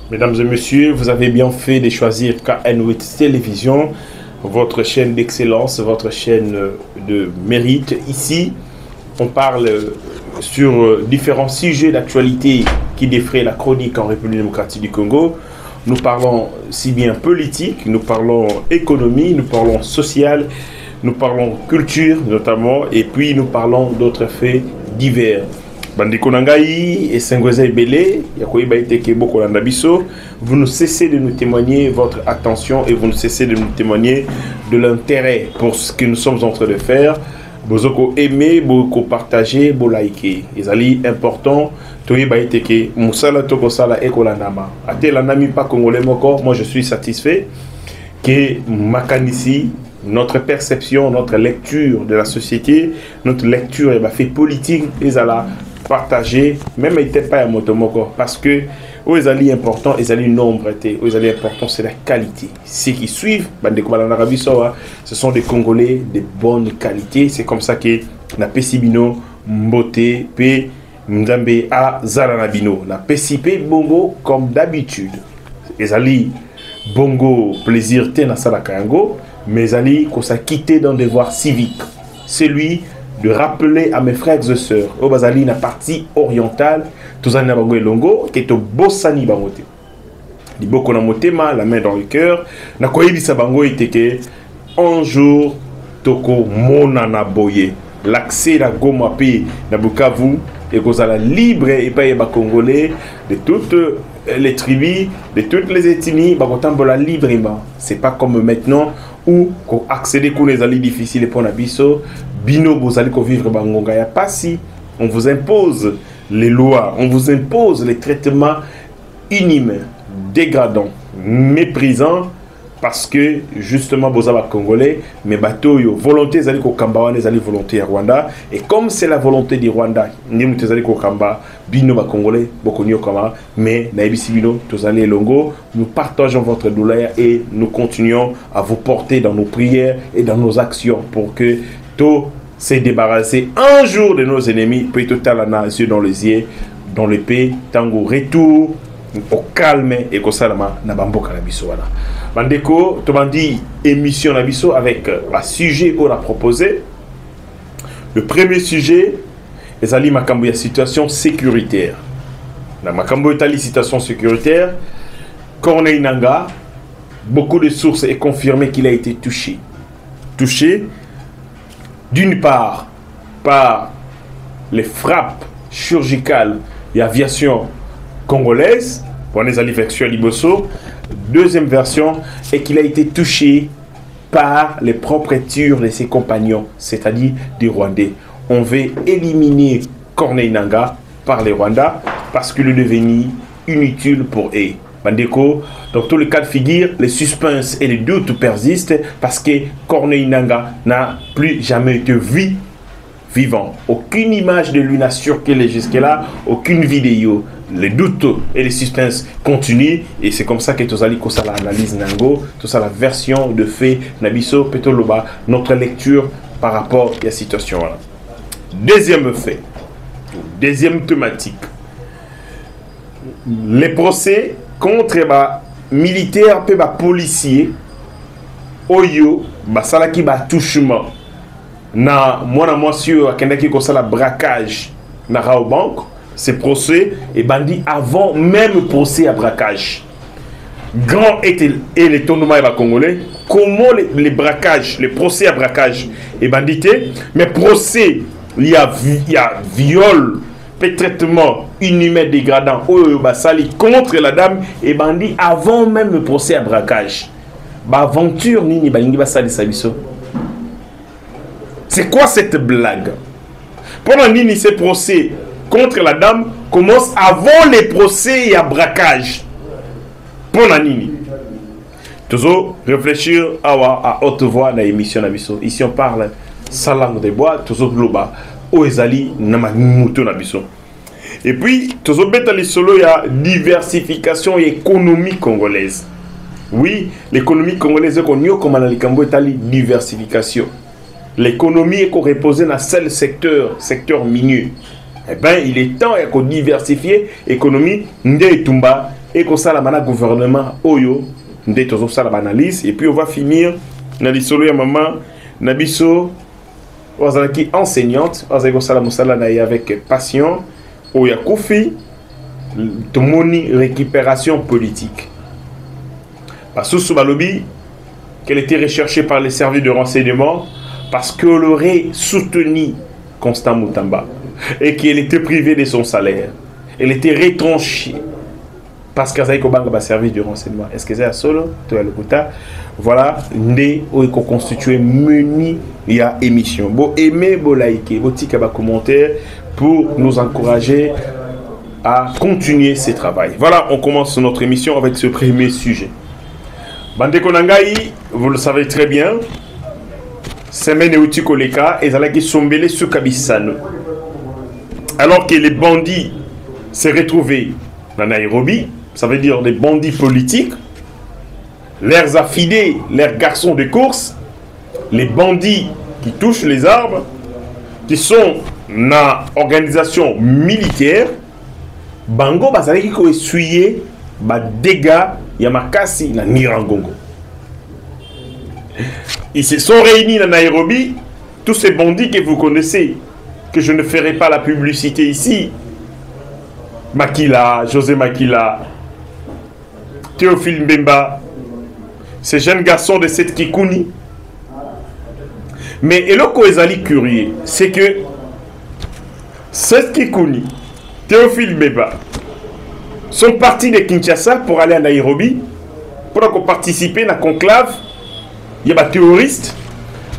Mesdames et messieurs, vous avez bien fait de choisir KN8 Télévision, votre chaîne d'excellence, votre chaîne de mérite. Ici, on parle sur différents sujets d'actualité qui défraient la chronique en République démocratique du Congo. Nous parlons si bien politique, nous parlons économie, nous parlons social, nous parlons culture notamment, et puis nous parlons d'autres faits divers. Bandeko Nangai et Sengweza Ebele, Yakoyi Baiteke Boko Landabiso, vous ne cessez de nous témoigner votre attention et vous ne cessez de nous témoigner de l'intérêt pour ce que nous sommes en train de faire. Bozoko aimer, boko partager, bo liker. Ezali important. Toyi Baiteke, Moussala Tokosala Ekolandama. Ate Landami pas congolais moko, moi je suis satisfait que Makanisi, notre perception, notre lecture de la société, notre lecture et fait politique, ezala partager, même n'était pas à motomoko, parce que aux alliés importants, les alliés nombre, aux alliés importants, c'est la qualité. Ceux qui suivent, ce sont des Congolais de bonne qualité. C'est comme ça que na Pesibino, Mbote, P, Mdambe a Zaranabino, na Pesipe Bongo comme d'habitude. Les alliés Bongo plaisir te na Salakayango, mais les alliés qu'on s'est quitté d'un devoir civique. Celui de rappeler à mes frères et sœurs au Bazali na partie orientale tozana bango elongo ke to bosani bangote di boko na motema la main dans le cœur na koyebisa bango iteke un jour toko mona na boye l'accès na Goma pe na Bukavu et kozala libre et pas ba congolais de toutes les tribus, de toutes les ethnies, bakotambola librement. C'est pas comme maintenant où accéder à les alliés difficiles pour Nabiso, bino vous allez vivre bangonga ya pas si on vous impose les lois, on vous impose les traitements inhumains, dégradants, méprisants parce que justement vous avez congolais mais bateau yo volonté zali ko kamba les alliés volonté à Rwanda et comme c'est la volonté du Rwanda ni mutu zali ko kamba bino ba congolais bokonyo kama mais na ebisi bino tous allez longo nous partageons votre douleur et nous continuons à vous porter dans nos prières et dans nos actions pour que tout se débarrasser un jour de nos ennemis puis tout à la yeux dans les yeux dans le paix tango retour au calme et que ça na bamboka na biso wana bandeko to bandi émission na biso avec un sujet qu'on a proposé. Le premier sujet est ali makambo ya situation sécuritaire na makambo etali situation sécuritaire. Corneille Nangaa, beaucoup de sources est confirmé qu'il a été touché d'une part par les frappes chirurgicales et aviation congolaise, pour les alliés Liboso. Deuxième version est qu'il a été touché par les propriétaires de ses compagnons, c'est-à-dire des Rwandais. On veut éliminer Corneille Nangaa par les Rwandais parce qu'il est devenu inutile pour eux. Bandeko, dans tous les cas de figure, les suspens et les doutes persistent parce que Corneille Nangaa n'a plus jamais été vu vivant. Aucune image de lui n'a circulé jusque-là, aucune vidéo. Les doutes et les suspens continuent et c'est comme ça que Tozali Kosala analyse Nango, tout ça la version de fait Nabiso Petoloba, notre lecture par rapport à la situation. Deuxième fait, deuxième thématique, les procès contre les militaires et les policiers, Oyo, Salaki touchement, na moi sur Kendaki Kosala braquage na Raobank. Ces procès est bandit avant même procès à braquage. Grand et les tournements congolais, comment les braquages, les procès à braquage est bandité, mais procès, il y a viol, traitement inhumain dégradant, sali contre la dame et bandit avant même le procès à braquage. Aventure nini balingi basali sabiso. C'est quoi cette blague? Pendant nini ces procès contre la dame commence avant les procès et à braquage. Pour Nini. Toujours réfléchir à haute voix dans l'émission Nabiso. Ici on parle sans langue de bois, toujours globa. Oezali namamuto Nabiso. Et puis, toujours bête les solo, il y a diversification et économie congolaise. Oui, l'économie congolaise est connue comme dans les Cambo diversification. L'économie est reposée dans seul secteur minier. Eh bien, il est temps de diversifier l'économie. Nde Tumba, et qu'on ça la gouvernement oyo ndé tozo ça la analyse et puis on va finir na lisolo ya maman Nabiso ozalaki enseignante ozalaki sala musala na avec passion oya kufi tomoni récupération politique parce que balobi qu'elle était recherchée par les services de renseignement parce qu'elle aurait soutenu Constant Mutamba et qu'elle était privée de son salaire. Elle était retranchée parce qu'elle avait un service de renseignement. Est-ce que c'est à solo? Voilà, nous avons constitué menu et émission. Bon, aimez, bon, likez, bon, petit commentaire pour nous encourager à continuer ce travail. Voilà, on commence notre émission avec ce premier sujet. Bande Konangai, vous le savez très bien, semaine et outil koleka et zalaki sombele sous Kabissano. Alors que les bandits s'est retrouvés dans Nairobi, ça veut dire des bandits politiques, leurs affidés, leurs garçons de course, les bandits qui touchent les arbres, qui sont dans organisation militaire, bango bazalaki ko essuyer ba dégâts Yamakasi na Nirangongo. Ils se sont réunis à Nairobi, tous ces bandits que vous connaissez, que je ne ferai pas la publicité ici. Makila, José Makila, Théophile Mbemba, ces jeunes garçons de cette Kikouni. Mais Eloko Ezali curieux, c'est que cette Kikouni, Théophile Mbemba, sont partis de Kinshasa pour aller à Nairobi pour participer à la conclave. Il y a des terroristes,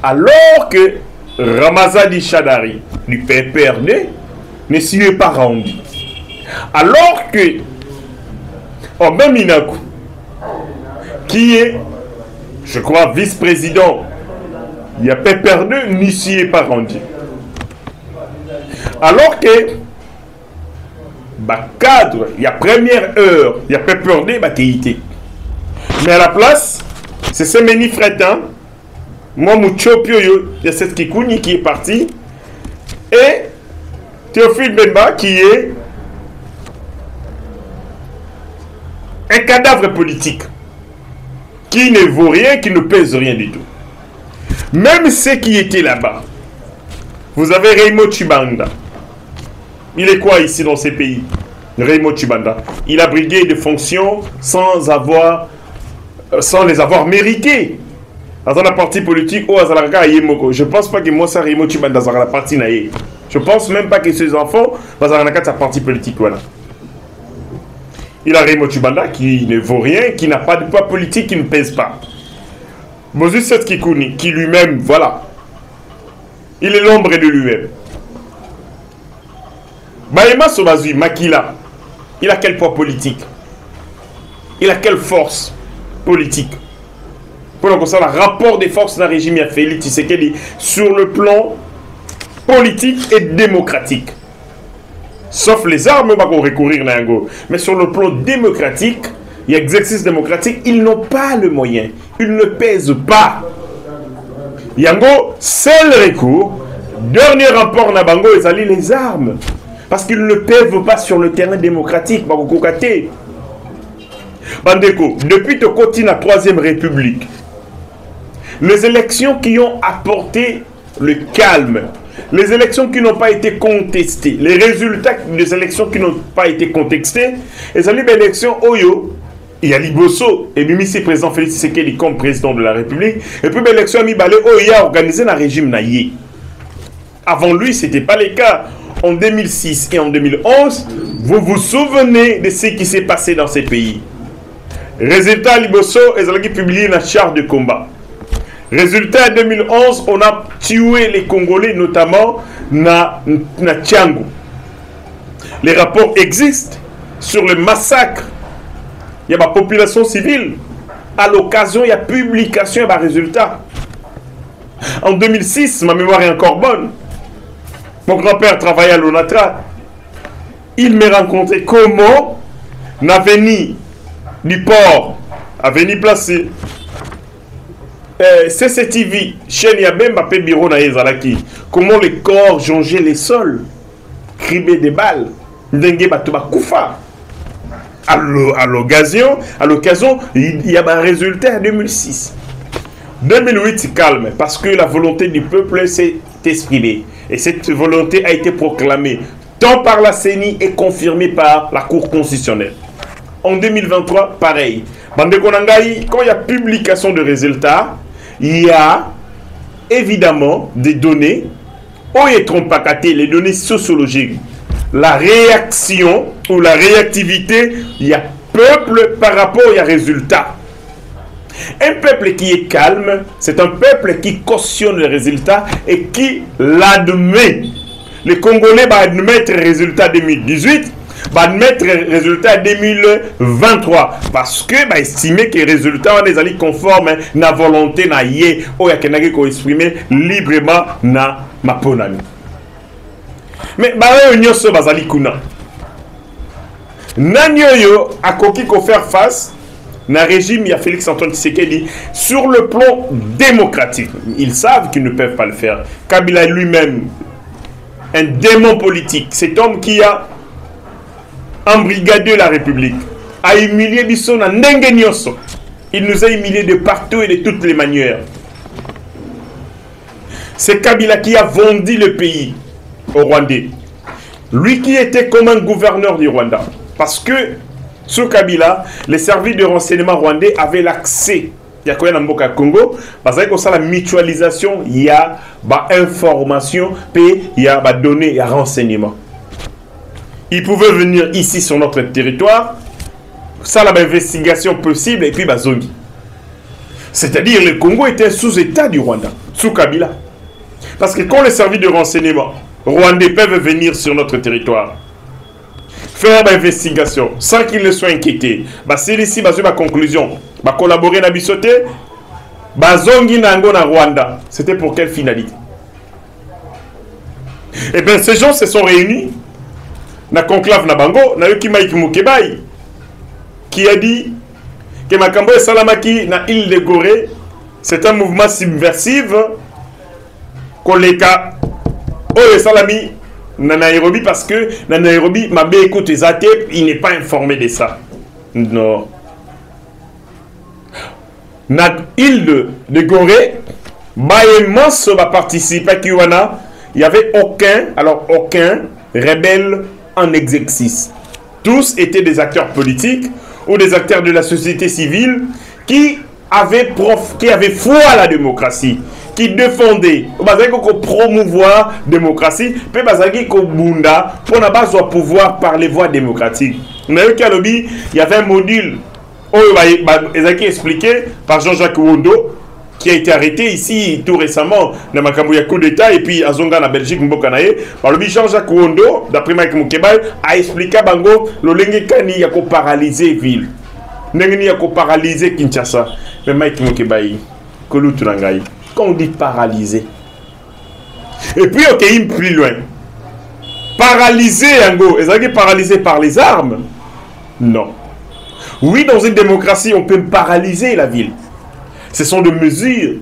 alors que Ramazani Chadari du PPRD ne s'y est pas rendu. Alors que Obem Minaku, qui est, je crois, vice-président, il y a PPRD, ne s'y est pas rendu. Alors que cadre, il y a première heure, il y a PPRD, mais à la place, c'est Semeni Fretin, moi Mouchopio, il y a cette Kikouni qui est parti, et Théophile Bemba qui est un cadavre politique, qui ne vaut rien, qui ne pèse rien du tout. Même ceux qui étaient là-bas, vous avez Raymond Chibanda. Il est quoi ici dans ces pays? Raymond Chibanda. Il a brigué des fonctions sans les avoir méritées. Dans la partie politique, je ne pense pas que moi, ça Raymond Chibanda dans la partie naïe. Je ne pense même pas que ses enfants dans la partie politique. Voilà. Il a Raymond Chibanda qui ne vaut rien, qui n'a pas de poids politique, qui ne pèse pas. Moses Kikouni, qui lui-même, voilà, il est l'ombre de lui-même. Bahema Sobazui, Makila, il a quel poids politique? Il a quelle force politique? Pour le concernant le rapport des forces dans le régime, il y a Félix Tshisekedi sur le plan politique et démocratique. Sauf les armes, on va recourir à Yango. Mais sur le plan démocratique, il y a exercice démocratique, ils n'ont pas le moyen. Ils ne pèsent pas. Yango, seul recours, dernier rapport na Bango, ils allient les armes. Parce qu'ils ne pèvent pas sur le terrain démocratique. Bandeko, depuis que continue la Troisième République, les élections qui ont apporté le calme, les élections qui n'ont pas été contestées, les résultats des élections qui n'ont pas été contestées, et ça les élections Oyo, il y a Liboso, et Mimisi président Félix Tshisekedi comme président de la République, et puis l'élection Mibale Oyo a organisé le régime Naïe. Avant lui, ce n'était pas le cas. En 2006 et en 2011, vous vous souvenez de ce qui s'est passé dans ces pays. Résultat, Liboso, ils ont publié la charte de combat. Résultat, en 2011, on a tué les Congolais, notamment na Tchangu. Les rapports existent sur le massacre. Il y a la population civile. À l'occasion, il y a publication, il y a résultat. En 2006, ma mémoire est encore bonne. Mon grand-père travaillait à l'ONATRA. Il m'a rencontré comment l'avenue du port, avenue placée. CCTV, chaîne Yabemba, Bureau Naïzalaki. Comment les corps jongeaient les sols, cribaient des balles. Dengue Batuba Koufa. à l'occasion, il y a un résultat en 2006. 2008, calme, parce que la volonté du peuple s'est exprimée. Et cette volonté a été proclamée tant par la CENI et confirmée par la Cour constitutionnelle. En 2023, pareil. Bande Konangaï, quand il y a publication de résultats, il y a évidemment des données, les données sociologiques. La réaction ou la réactivité, il y a peuple par rapport à résultat. Un peuple qui est calme, c'est un peuple qui cautionne le résultat et qui l'admet. Les Congolais vont admettre le résultat 2018, vont admettre le résultat 2023 parce que va estimer que les résultats sont allés conformes à la volonté na yé ou ya kenaki ko exprimer librement na maponami. Mais ba nyonso bazali kuna. Nanyoyo akoki ko faire face na régime, il y a Félix-Antoine Tshisekedi sur le plan démocratique. Ils savent qu'ils ne peuvent pas le faire. Kabila lui-même, un démon politique, cet homme qui a embrigadé la République, a humilié Bisson en Ndengenyoso. Il nous a humiliés de partout et de toutes les manières. C'est Kabila qui a vendu le pays au Rwandais. Lui qui était comme un gouverneur du Rwanda. Parce que sous Kabila, les services de renseignement rwandais avaient l'accès. Il y a quoi dans le Congo? Parce que ça la mutualisation, il y a information, puis il y a données, il y a renseignement. Ils pouvaient venir ici sur notre territoire, ça la investigation possible et puis zongi. C'est-à-dire le Congo était sous état du Rwanda, sous Kabila. Parce que quand les services de renseignement rwandais peuvent venir sur notre territoire, faire l'investigation sans qu'ils ne soient inquiétés. C'est ici ma conclusion. Collaborer na bisoté, zongi nango na Rwanda. C'était pour quelle finalité? Eh bien, ces gens se sont réunis na conclave na bango, na yoki Mike Mukebai, qui a dit que Makambo et Salamaki na île de Gorée, c'est un mouvement subversif. Koleka Oye Salami na Nairobi parce que na Nairobi Mabé écoute les athées, il n'est pas informé de ça. Non. Na île de Gorée, Bayemanso va participer à Kiwana. Il n'y avait aucun rebelle en exercice. Tous étaient des acteurs politiques ou des acteurs de la société civile qui avaient foi à la démocratie, qui défendait promouvoir la démocratie, puis bunda pour n'a pas pouvoir par les voies démocratiques. Mais il y avait un module expliqué par Jean-Jacques Wondo qui a été arrêté ici tout récemment dans ma coup d'État et puis à Zonga en Belgique par le Jean-Jacques Wondo d'après Mike Mukebai a expliqué bango le lengekani ya ko paralyser ville ndengeni ya ko paralyser Kinshasa mais Mike Mukebai kolutu nangai quand on dit paralyser et puis ok il plus loin paralyser yango est-ce paralysé par les armes? Non. Oui, dans une démocratie on peut paralyser la ville. Ce sont des mesures.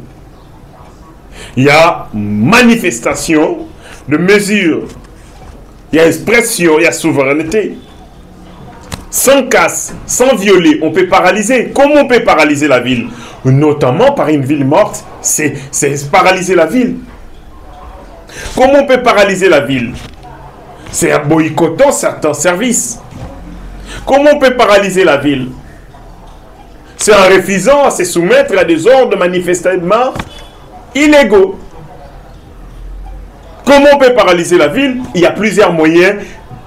Il y a manifestation de mesures. Il y a expression, il y a souveraineté. Sans casse, sans violer, on peut paralyser. Comment on peut paralyser la ville? Notamment par une ville morte, c'est paralyser la ville. Comment on peut paralyser la ville? C'est en boycottant certains services. Comment on peut paralyser la ville? C'est en refusant à se soumettre à des ordres manifestement illégaux. Comment on peut paralyser la ville? Il y a plusieurs moyens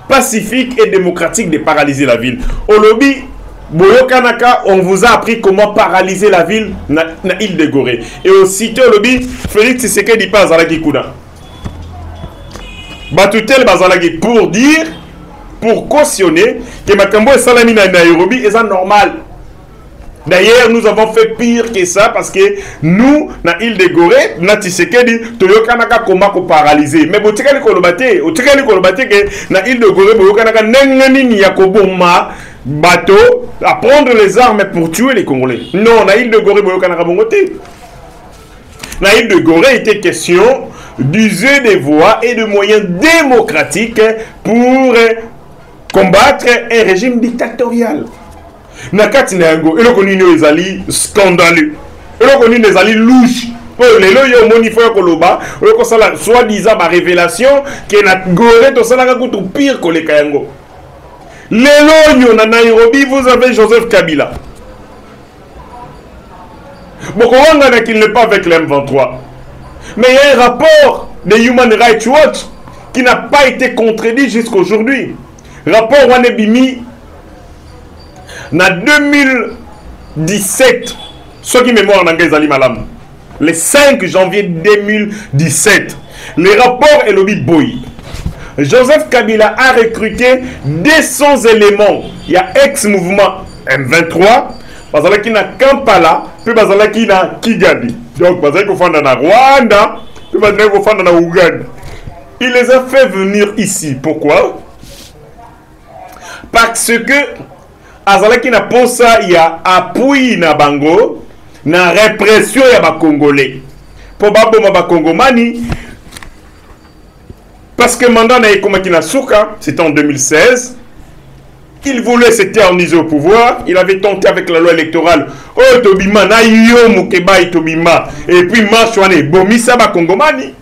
pacifiques et démocratiques de paralyser la ville. Au lobby, Boyokanaka, on vous a appris comment paralyser la ville na île de Gorée. Et aussitôt au lobby, Félix Tshisekedi dit pas Zalagi Kuna. Batutel Bazalagi pour dire, pour cautionner que Makambo et Salami na Nairobi est normal. D'ailleurs, nous avons fait pire que ça parce que nous, na île de Gorée, na Tshisekedi, toyokanaka koma ko paralyser. Mais botikali kolobate que na île de Gorée, boyokanaka nengani ni yakoboma bateau à prendre les armes pour tuer les Congolais. Non, na île de Gorée, boyokanaka bongote. Na île de Gorée était question d'user des voies et de moyens démocratiques pour combattre un régime dictatorial. Nakati na yango, eloko nini ezali scandaleux. Eloko nini ezali louche. Lelo yo moni fo koloba, eloko sala soi-disant ma révélation que na gore to sala kutu pire koleka yango. Lelo yo na Nairobi, vous avez Joseph Kabila. Bokonga qu'il n'est pas avec l'M23. Mais il y a un rapport de Human Rights Watch qui n'a pas été contredit jusqu'à aujourd'hui. Rapport Wanebimi en 2017, ceux qui mémoire en anglais Malam, le 5 janvier 2017, le rapport est lobby boy. Joseph Kabila a recruté 200 éléments. Il y a ex-mouvement M23, Bazalaki na Kampala, puis Bazalaki na Kigali. Donc Bazalaki Fanda na Rwanda, puis Bazalaki Fanda na Ouganda. Il les a fait venir ici. Pourquoi? Parce que Azalaki na posa ya appui na bango na répression ya ba Congolais. Pour baboma ba Congomani. Parce que mandat na Ekomaki na Souka, c'était en 2016. Il voulait s'éterniser au pouvoir. Il avait tenté avec la loi électorale. Oh Tobima na yo mukeba Tobima. Et puis marchwane bomisa ba Congomani.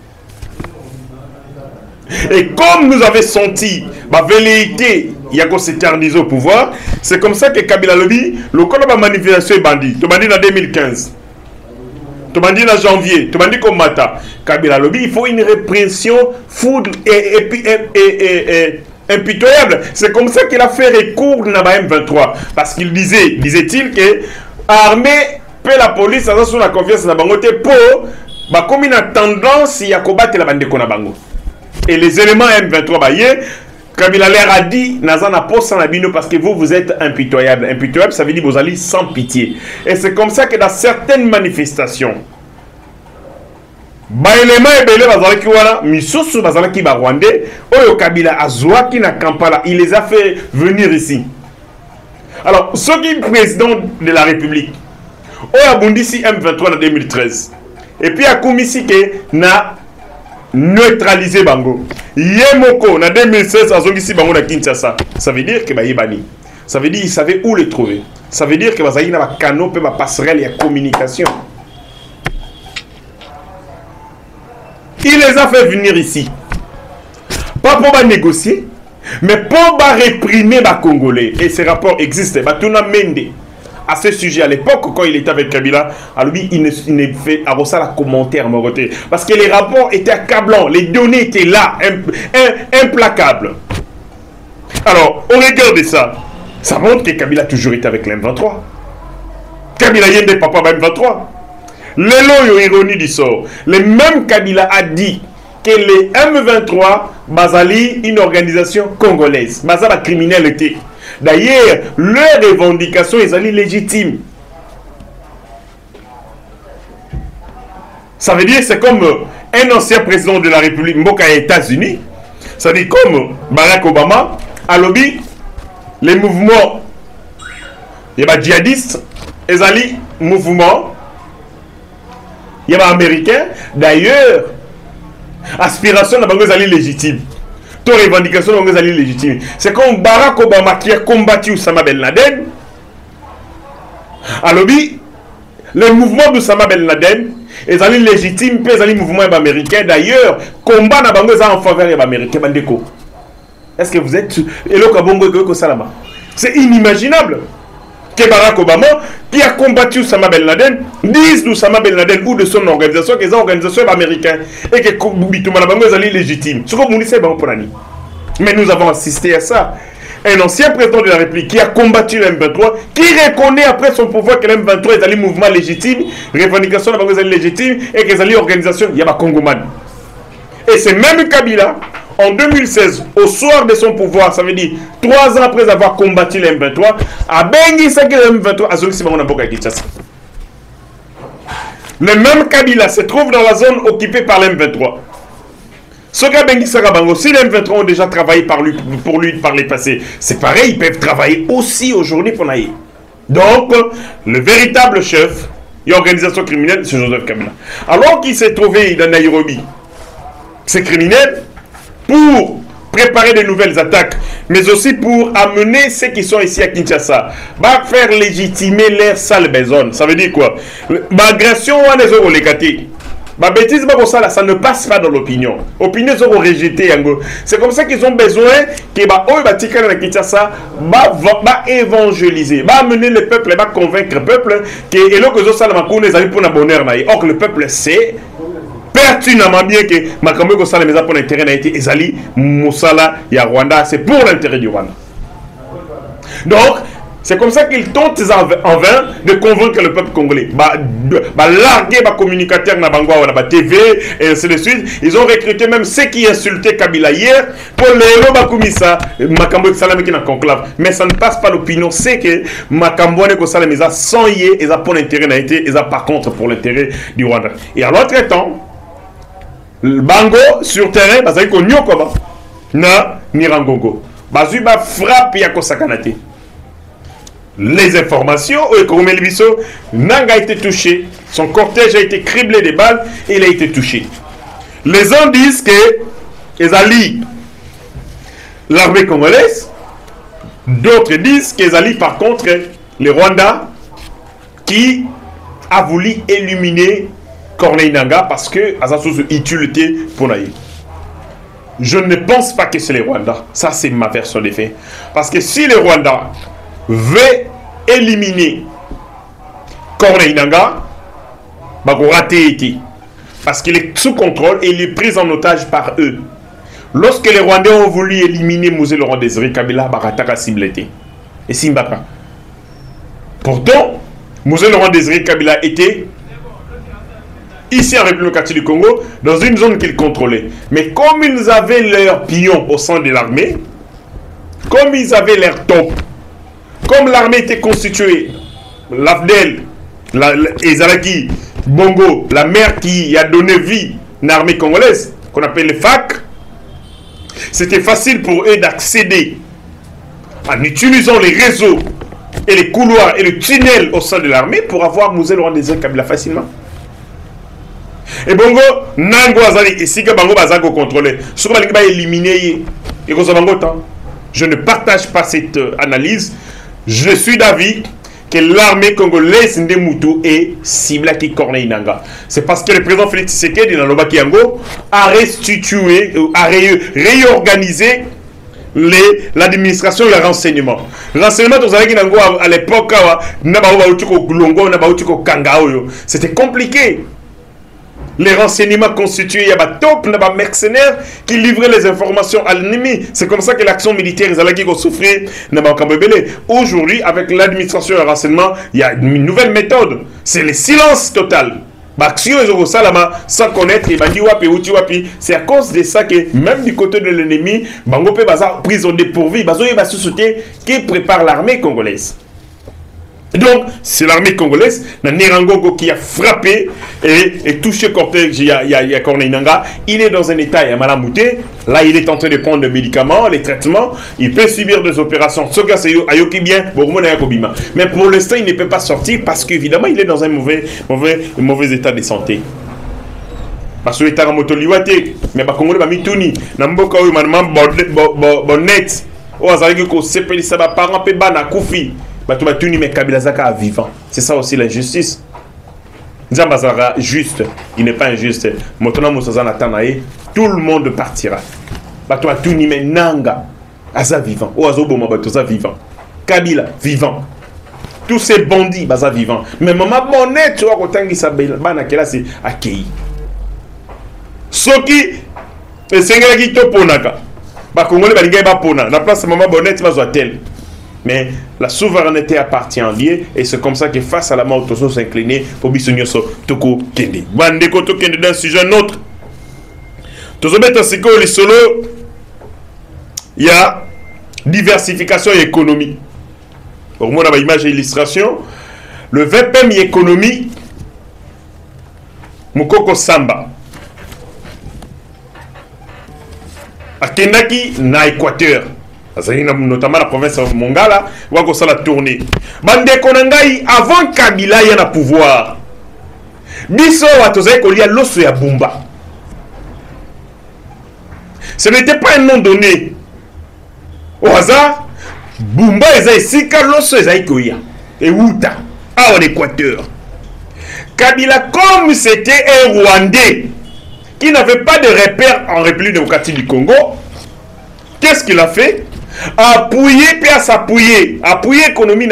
Et comme nous avait senti ma velléité, il y a qu'on s'éterniser au pouvoir, c'est comme ça que Kabila Lobi, le col de la manifestation est bandit. Tu bandit en 2015. Tu bandit en janvier. Tu bandit comme Mata. Kabila Lobi, il faut une répression foudre et impitoyable. C'est comme ça qu'il a fait recours dans la M23. Parce qu'il disait-il que l'armée peut la police, ça sur la confiance dans la bangote pour, comme une tendance, il y a combattre la bande de Konabango. Et les éléments M23 baillés, Kabila leur a dit, Nazana poste en abino parce que vous êtes impitoyable. Impitoyable, ça veut dire vous allez sans pitié. Et c'est comme ça que dans certaines manifestations, baélément et belé bazalaki wana, misusu bazalaki ba Rwandais, oyo Kabila azwaki na Kampala, il les a fait venir ici. Alors, ceux qui sont président de la République, oyo abundisi M23 en 2013. Et puis à Koumisi que na neutraliser bango yemoko en 2016 azongisi bango na Kinshasa. Ça veut dire que bayebani, ça veut dire il savait où les trouver, ça veut dire que bazali na ba canaux pe ba passerelle ya communication. Il les a fait venir ici pas pour négocier mais pour réprimer les Congolais. Et ces rapports existent. Batuna Mende à ce sujet à l'époque quand il était avec Kabila, lui il ne fait à ça la commentaire moroté parce que les rapports étaient accablants, les données étaient là, implacables. Alors au regard de ça, ça montre que Kabila a toujours été avec l'M23. Kabila y est des papas M23. L'élo ironie du sort. Le même Kabila a dit que les M23 Bazali une organisation congolaise, Bazala criminalité. D'ailleurs, leurs revendications sont légitimes. Ça veut dire que c'est comme un ancien président de la République Mboka aux États-Unis. Ça veut dire comme Barack Obama a lobby les mouvements djihadistes, les mouvements américains. D'ailleurs, aspiration n'a pas légitime. Ton revendication est légitime. C'est comme Barack Obama qui a combattu Osama Ben Laden. Alors, le mouvement d'Osama Ben Laden est légitime, puis les mouvements américains. D'ailleurs, combat n'a pas en faveur des Américains. Est-ce que vous êtes. C'est inimaginable que Barack Obama, qui a combattu Osama Ben Laden, dise d'Osama Ben Laden ou de son organisation que c'est une organisation américaine et que Bitouma est légitime. Mais nous avons assisté à ça. Un ancien président de la République qui a combattu l'M23, qui reconnaît après son pouvoir que l'M23 est un mouvement légitime, revendication est légitime et que c'est une organisation, il y a Congoman. Et c'est même Kabila, en 2016, au soir de son pouvoir, ça veut dire 3 ans après avoir combattu l'M23, a bengi ça que l'M23 a zolisi bango na boka Kinshasa. Le même Kabila se trouve dans la zone occupée par l'M23. Ce gars bengi saka bango, si l'M23 ont déjà travaillé pour lui par le passé, c'est pareil, ils peuvent travailler aussi aujourd'hui pour Naïe. Donc, le véritable chef et organisation criminelle, c'est Joseph Kabila. Alors qu'il s'est trouvé dans Nairobi, c'est criminel pour préparer de nouvelles attaques, mais aussi pour amener ceux qui sont ici à Kinshasa, va faire légitimer leur sale besoin. Ça veut dire quoi? L'agression, on est au légaté. Bah bêtise, ça ne passe pas dans l'opinion. Opinion sont rejetées. C'est comme ça qu'ils ont besoin que Kinshasa va évangéliser, va amener le peuple, va convaincre le peuple que or que le peuple sait pertinemment bien que Makambo Sala Meza pour l'intérêt n'a été Ezali Moussala ya Rwanda, c'est pour l'intérêt du Rwanda. Donc c'est comme ça qu'ils tentent en vain de convaincre le peuple congolais. Larguer les communicateurs na Bangwa, na TV, et ainsi de suite. Ils ont recruté même ceux qui insultaient Kabila hier pour les Lobakumisa, Makambo Salame qui est en conclave. Mais ça ne passe pas l'opinion. C'est que Makambo Salame sans y est, ils ont pour l'intérêt n'a été, ils ont par contre pour l'intérêt du Rwanda. Et à l'autre temps, le Bango sur terrain, parce qu'il y a na Nirangongo. Bazu ba frappe Yako Sakanate. Les informations, Nanga a été touché, son cortège a été criblé de balles et il a été touché. Les gens disent que Ezali, l'armée congolaise, d'autres disent qu'Ezali par contre, le Rwanda, qui a voulu éliminer Corneille Nangaa parce que à sa source utilité pour naïe. Je ne pense pas que c'est le Rwanda. Ça, c'est ma version des faits. Parce que si le Rwanda veut éliminer Corneille Nangaa, parce qu'il est sous contrôle et il est pris en otage par eux. Lorsque les Rwandais ont voulu éliminer Moïse Laurent Désiré Kabila, Barataka ciblé et Simbaka. Pourtant, Moïse Laurent Désiré Kabila était ici en République du Congo, dans une zone qu'ils contrôlaient. Mais comme ils avaient leurs pions au sein de l'armée, comme ils avaient leur top, comme l'armée était constituée, l'Afdel, Ezalaki, Bongo, la mère qui a donné vie à l'armée congolaise, qu'on appelle les FAC, c'était facile pour eux d'accéder en utilisant les réseaux et les couloirs et le tunnel au sein de l'armée pour avoir Moïse Laurent Désiré Kabila facilement. Et Bongo, Nango Azali, et si Bango Bazago contrôlé, souvent les gars éliminés, et je ne partage pas cette analyse. Je suis d'avis que l'armée congolaise Ndemoutou est ciblée qui Corneille Nangaa. C'est parce que le président Félix Tshisekedi dans l'Oba Kiango a restitué, a réorganisé l'administration et le renseignement. Renseignement, à l'époque, c'était compliqué. Les renseignements constitués, il y a des top, des mercenaires qui livraient les informations à l'ennemi. C'est comme ça que l'action militaire, ils allaient souffrir. Aujourd'hui, avec l'administration et le renseignement, il y a une nouvelle méthode. C'est le silence total. Sans connaître, c'est à cause de ça que même du côté de l'ennemi, Bango peut pris au dépourvu, qui prépare l'armée congolaise. Donc, c'est l'armée congolaise, Nirangongo, qui a frappé et touché cortège. Il y a Corneille Nangaa. Il est dans un état, il y a malamouté. Là, il est en train de prendre des médicaments, les traitements. Il peut subir des opérations. Ce gars, c'est Ayoki bien, mais pour l'instant, il ne peut pas sortir parce qu'évidemment, il est dans un mauvais état de santé. Parce que l'état de moto liwate, mais Congolais, mituni, Namboka, bonnet, ou Azalgi, ko sepeli, ça va parent, pe bana, koufi. C'est ça aussi l'injustice. Nzambazara juste, il n'est pas injuste. Tout le monde partira. Nanga, Aza vivant. Oazoboma Batoza vivant. Kabila vivant. Tous ces bandits, Baza vivant. Mais maman bonnet, tu vois, quand ça bana kela c'est accueilli. Soki, et Sengalaki Toponaka. Bakongole Balinga Bapona. La place maman bonnet, tu vas tel. Mais la souveraineté appartient à Dieu et c'est comme ça que face à la mort, tous s'incliner pour bisognoso toko kende. Bande koto kende d'un sujet autre. Tous mettre siko les solo. Il y a diversification et économie. Pour moi, on a une image et illustration. Le VPM économie. Mukoko Samba. A Kendaki na Équateur. Notamment la province de Mongala, on va la tournée. Bande Konangai, avant Kabila y a le pouvoir. Biso, Watozaï, Kolia, l'osso ya Bumba. Ce n'était pas un nom donné au hasard. Bumba eza esika loso eza ikoya et Outa en Équateur. Kabila, comme c'était un Rwandais qui n'avait pas de repère en République démocratique du Congo, qu'est-ce qu'il a fait? Appuyer puis à s'appuyer, appuyer l'économie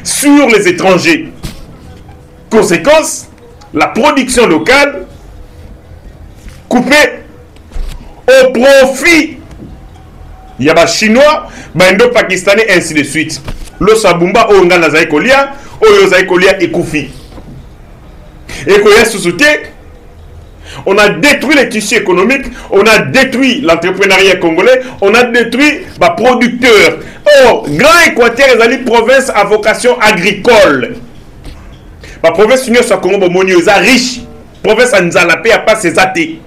sur les étrangers. Conséquence, la production locale coupée au profit. Il y a des Chinois, des Indo-Pakistanais, ainsi de suite. Le Sabumba, Onga Nazaïkolia, Oyozaïkolia et Koufi. Et Koya Sousouté, on a détruit les tissus économiques, on a détruit l'entrepreneuriat congolais, on a détruit les producteurs. Or, Grand Équateur est une province à vocation agricole. La province union soit Congo Monio est riche. La province à Nzalapé n'a pas ses athées.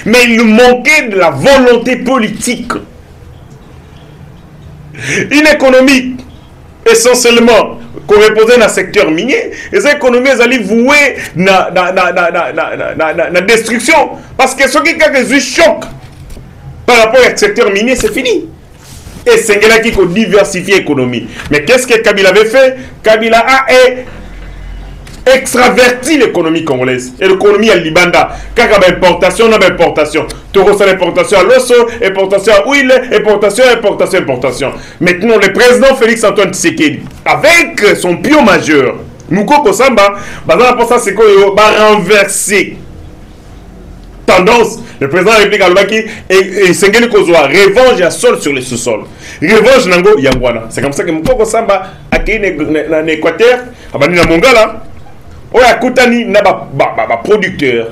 Mais il manquait de la volonté politique. Une économie essentiellement qu'on reposait dans le secteur minier, et cette économie est vouée à la destruction. Parce que ce qui a des chocs par rapport au secteur minier, c'est fini. Et c'est là qu'il faut diversifier l'économie. Mais qu'est-ce que Kabila avait fait? Kabila a extraverti l'économie congolaise et l'économie à Libanda. Quand il y a importation, on a importation. Toro, c'est importation à l'osso, importation à huile, importation. Maintenant, le président Félix Antoine Tshisekedi, avec son pion majeur, Moukoko Samba, c'est va renverser tendance. Le président de la République Alobaki et Sengeli Kozwa, revanche à sol sur le sous-sol. Revanche Nango Yangwana. C'est comme ça que Moukoko Samba a créé en Équateur, à Banina Mongala. Oya Koutani n'a pas producteur.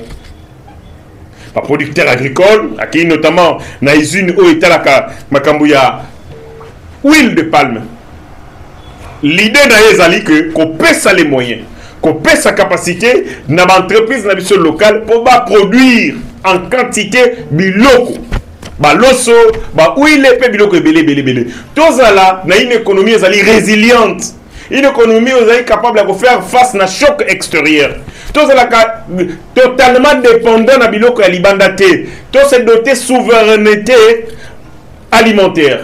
Pas producteur agricole, qui notamment na usine au Italaka, Makambuya, huile de palme. L'idée n'a que qu'on pèse les moyens, qu'on pèse sa capacité dans l'entreprise locale pour produire en quantité biloko. L'osso, huile et biloko belé. Tout ça là, na une économie résiliente. Une économie est capable de faire face à un choc extérieur. Tout est totalement dépendant de biloko ya libanda te. Tout est doté souveraineté alimentaire.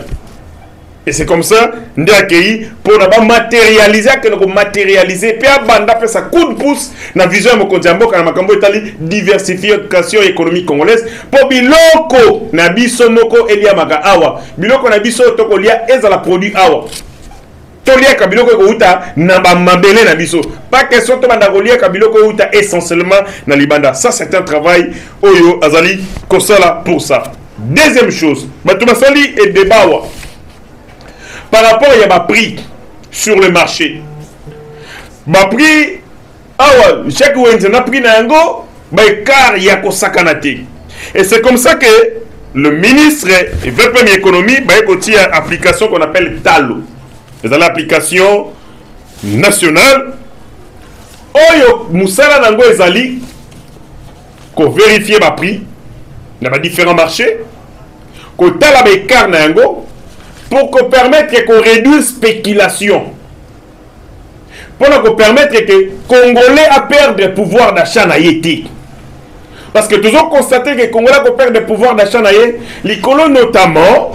Et c'est comme ça nous accueilli pour matérialiser que nous matérialiser puis abanda fait ça coup de pouce na vision de Mokondiambo kana makambo etali diversification économique congolaise pour biloko na biso moko elia maka awa biloko na biso toko lia ezala produit awa. Tolia kabiloko kouta na ba mabele na biso. Pas question to banda kolia kabiloko kouta essentiellement na libanda. Ça c'est un travail oyo azali kosala pour ça. Deuxième chose, Matoumasali et Debawa. Par rapport à ma prix sur le marché. Ma prix awa chaque wenze na prix na yango ba écart ya kosakanate. Et c'est comme ça que le ministre et le premier économie ba ekoti application qu'on appelle Talo. C'est l'application nationale. Oyo Moussala Nango Ezali, qu'on vérifie ma prix dans différents marchés, qu'on tala écart Nango, pour qu'on permette qu'on réduise spéculation. Pour qu'on permette que les Congolais a perdre le pouvoir d'achat na yéti. Parce que toujours constaté que les Congolais perdent le pouvoir d'achat na yéti, les colons notamment.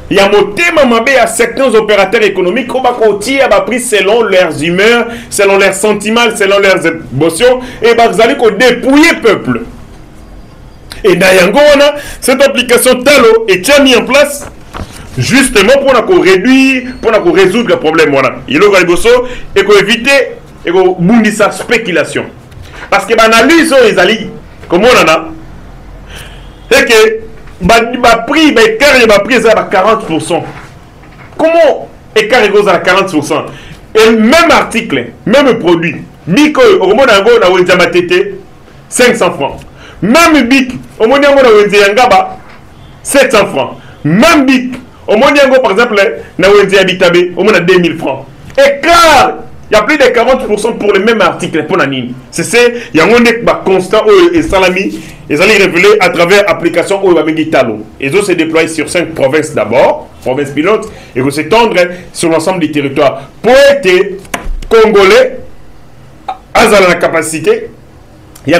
Il y a à certains opérateurs économiques qui ont pris selon leurs humeurs, selon leurs sentiments, selon leurs émotions, et ils ont dépouillé le peuple. Et d'ailleurs, cette application Talo est mise en place justement pour réduire, pour résoudre le problème. Il y a et pour éviter et pour sa spéculation. Parce que l'analyse les alliés, comme on en a, c'est que prix est à 40%. Comment écart est à 40%? Et même article, même produit, Bic au monde na 500 francs. Même Bic au monde na 700 francs. Même Bic au monde par exemple na Habitabe au monde 2000 francs. Écart, il y a plus de 40% pour le même article pour la ligne. C'est ça, il y a un constant et salami. Ils allaient révéler à travers l'application Talo. Ils ont se déployer sur 5 provinces d'abord, provinces pilotes, et vont s'étendre sur l'ensemble du territoire. Pour être congolais, à la capacité, il y a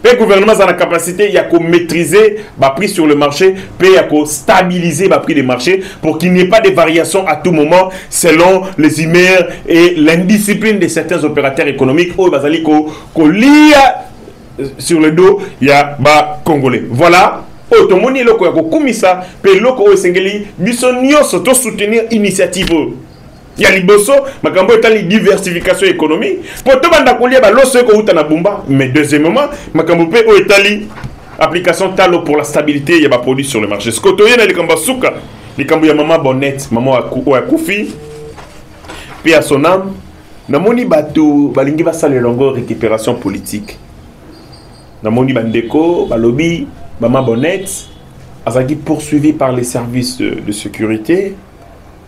Le gouvernement a la capacité de maîtriser le prix sur le marché, puis de stabiliser le prix des marchés pour qu'il n'y ait pas de variations à tout moment selon les humeurs et l'indiscipline de certains opérateurs économiques. Ou sur le dos, il y a les Congolais. Voilà. Automoni loko ya kokumisa pe loko esengeli biso nyonso to soutenir initiative. Ya liboso makambo etali diversification économique pour to banda kolia ba loso ko uta na bumba, mais deuxièmement makambo pe o etali application talo pour la stabilité ya ba produits sur le marché. Skoto yena likamba suka likambo ya mama Bonnette, maman ya Koufi puis à son âme namoni batu balingi basale longo récupération politique. Namoni bandeko balobi Maman Bonnette a été poursuivi par les services de sécurité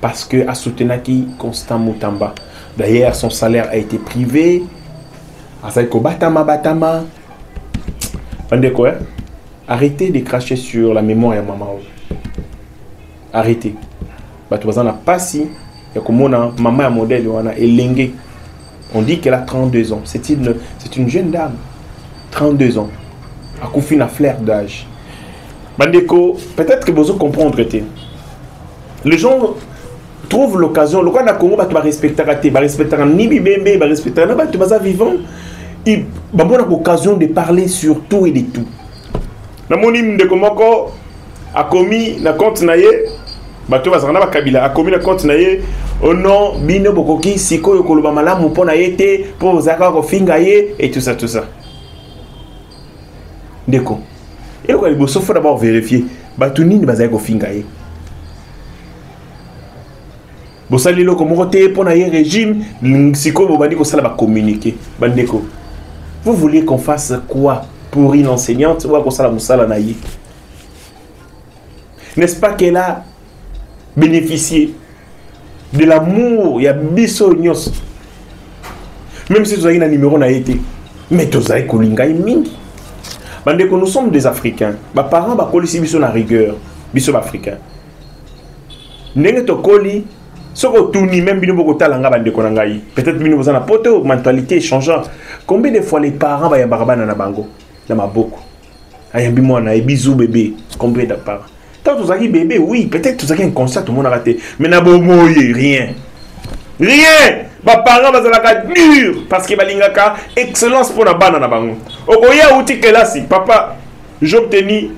parce que a soutenu Constant Moutamba. D'ailleurs, son salaire a été privé. Batama. Arrêtez de cracher sur la mémoire de maman. Arrêtez. Maman est modèle, on dit qu'elle a 32 ans. C'est une jeune dame. 32 ans. A Koufi na flair d'âge. Bandeko, peut-être que vous comprendre. Les gens trouvent l'occasion. Le Rwanda Congo va respecter ni bibembe, va respecter na vivant. Ils ont l'occasion de parler sur tout et de tout. Namoni Ndeko Moko a commis na compte naye. Bato bazana ba kabila a commis na compte naye. Au nom bino bokoki siko yokoloba malamu pona yete pour zaka ko fingaye et tout ça. Ndeko. Et il faut d'abord vérifier. Batuni ne va pas fingaye. Bosali lo comme roté pour naie régime, siko bobandi ko sala ba communiquer. Bandeko. Vous voulez qu'on fasse quoi pour une enseignante ou ko sala musala naie? N'est-ce pas qu'elle a bénéficié de l'amour, il y a biso nyos. Même si vous avez un numéro na été, mais vous avez kolingai mingi. Bandeko, nous sommes des Africains. Mes parents ba koli si biso na rigueur, biso africain. Ndenge to koli, soko tuni même bino boko talanga bandeko na ngai. Peut-être bino bozana poto mentalité changeant. Combien de fois les parents ba yambarabana na bango, na maboko. Ayambi mwana e bisou bébé, combien de parents. Tant vous avez bébé, oui, peut-être vous avez un constat tout le monde a raté. Mais na bomoye rien. Rien. Mes parents sont dur parce que balingaka excellence pour la banane na bango. Okoya outi kelasi papa, j'ai obtenu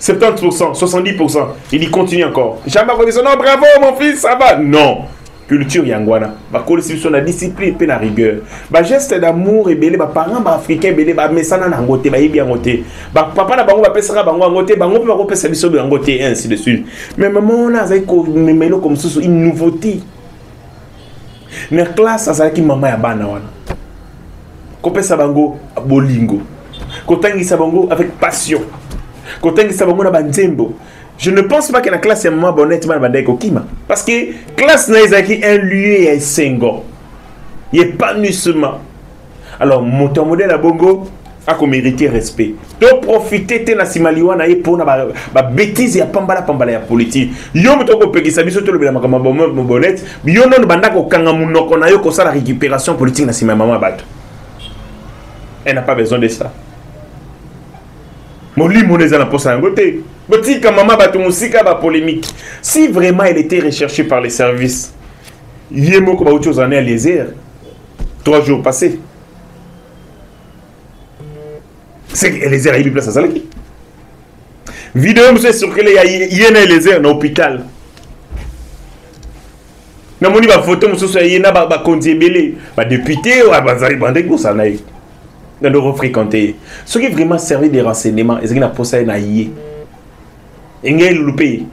70%, 70%. Il y continue encore. Jamais dit non bravo mon fils, ça va. Non. Culture yangwana. Ba kolisi na discipline pe na rigueur. Ba geste d'amour et belé ba parents ba africains belé ba mesana na ngote ba yebi ngote. Ba papa na bango ba pesaka bango ngote, bango pe ba ko pesa biso ngote ainsi de suite. Mais maman na zai ko memelo comme ça une nouveauté. Na classe azalaki mama ya bana wana. Kopesa bango bolingo. Kotangisa bango avec passion. Kotangisa bango na banzembo. Je ne pense pas que la classe ya mama Bonnette ma bandai kokima parce que classe na ezaki un lieu ya sengo. Épanouissement. Alors mon modèle à bongo a qu'on mériter respect. Donc profiter te na simaliwana e pona ba bêtise ya pambala ya politique. Yo mutoko pekisa biso to lobela makama Bonnette, yo non banda ko kanga munoko na yo ko sala récupération politique na sima mama bato. Elle n'a pas besoin de ça. Moli moneza na posa ngote. Botika mama bato musika ba polémique. Si vraiment elle était recherchée par les services, yemo ko ba autre chose en à Lézère. 3 jours passés. C'est que les airs à place à Zalaki. Vidéo monsieur circulé il y a les airs dans l'hôpital. Na moni ba photo monsieur il y a ba kondiebele ba député ou ba zali bande ko ça naï. Dans le refréquenter. Ce qui est vraiment servi des renseignements, est-ce qu'il a posé na yé. Engel loupé.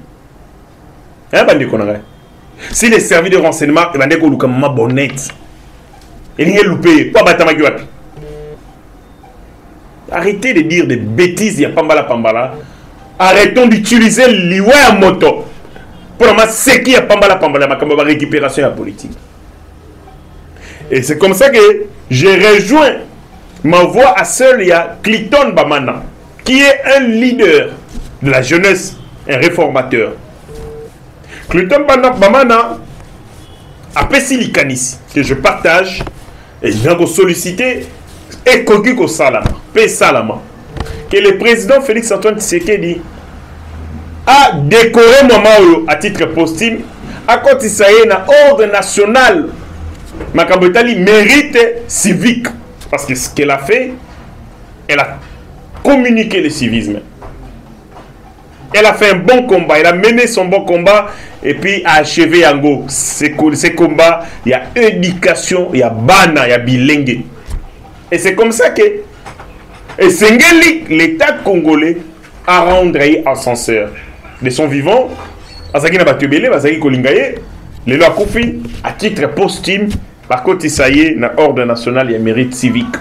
Hein bande ko na. Si les services de renseignement bande ko luka mama Bonnette. Engel loupé, pas batama wapi. Arrêtez de dire des bêtises, il y a pambala. Arrêtons d'utiliser l'iwa à moto. Pour moi, c'est qui a pambala, ma récupération à la politique. Et c'est comme ça que j'ai rejoint ma voix à seul, il y a Clinton Bamana, qui est un leader de la jeunesse, un réformateur. Clinton Bamana a Pessi Likanis, que je partage, et je viens de solliciter. Et Koki ko salama, pe salama. que le président Félix Antoine Tshisekedi a décoré Maman à titre posthume à côté ça y est na ordre national Makambotali mérite civique parce que ce qu'elle a fait, elle a communiqué le civisme. Elle a fait un bon combat, elle a mené son bon combat et puis a achevé Yango. Ces combats, il y a éducation, il y a bana, il y a bilingue. Et c'est comme ça que l'État congolais a rendu ascenseur de son vivant. Azaki na batubele, Azaki kolingaye, le loi Koufi, à titre posthume, par contre, ça y est, dans l'ordre national, il y a mérite civique.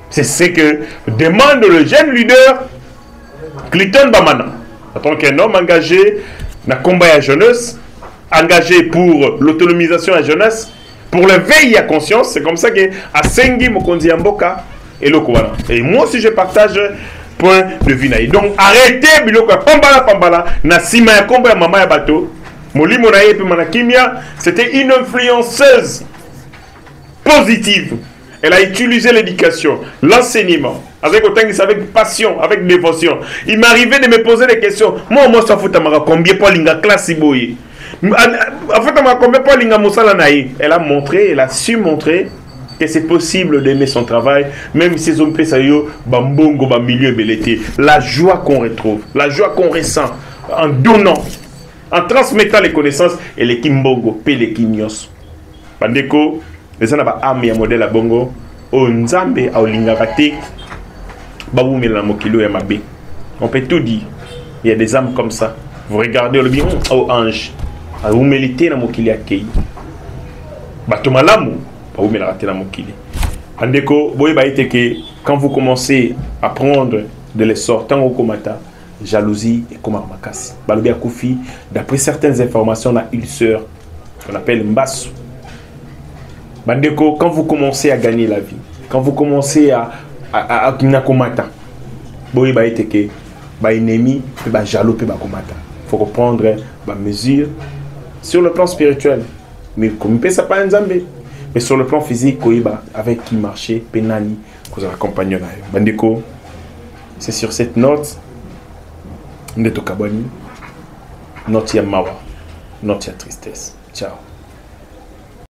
C'est ce que demande le jeune leader Clinton Bamana. En tant qu'un homme engagé dans le combat à la jeunesse, engagé pour l'autonomisation à la jeunesse, pour le veille à conscience, c'est comme ça que à Sengi Mokonzi Amboka et le Kouana. Et moi aussi je partage point de vue. Donc arrêtez biloko pambala na sima ya komba ya mama ya bato. Molimo na ye pe manakimia, c'était une influenceuse positive. Elle a utilisé l'éducation, l'enseignement, avec passion, avec dévotion. Il m'arrivait de me poser des questions. Moi, ça fout à combien pour l'inga classe boye. En fait, combien pour l'inga mosala naï. Elle a montré, elle a su montrer que c'est possible d'aimer son travail, même si on peut ça yo bambongo ba milieu belleté. La joie qu'on retrouve, la joie qu'on ressent en donnant, en transmettant les connaissances et les kimbongo, pe les kinyos. Bandeko les gens n'ont âme et modèle à bongo. On nzambe a olingakate. Babou mela mokilo ya mabe. On peut tout dire. Il y a des âmes comme ça. Vous regardez le bien au ange. Vous méritez na mokili akei. Batomalamu. Babou mela rate na mokili. Andeko boye ba ite que quand vous commencez à prendre de l'essor tant au komata, jalousie et comme makasi. Balobi akufi d'après certaines informations na une sœur qu'on appelle Mbasu. Bandeko, quand vous commencez à gagner la vie, quand vous commencez à komata, boy ba eteke, ba ennemi, ba jaloux, ba komata. Faut reprendre ba mesure sur le plan spirituel. Mais comme peut ça pas nzambe, mais sur le plan physique, koiba avec qui marcher, penani, vous accompagnez là. Bandeko, c'est sur cette note de Tokabani, note ya mawa, note ya tristesse. Ciao.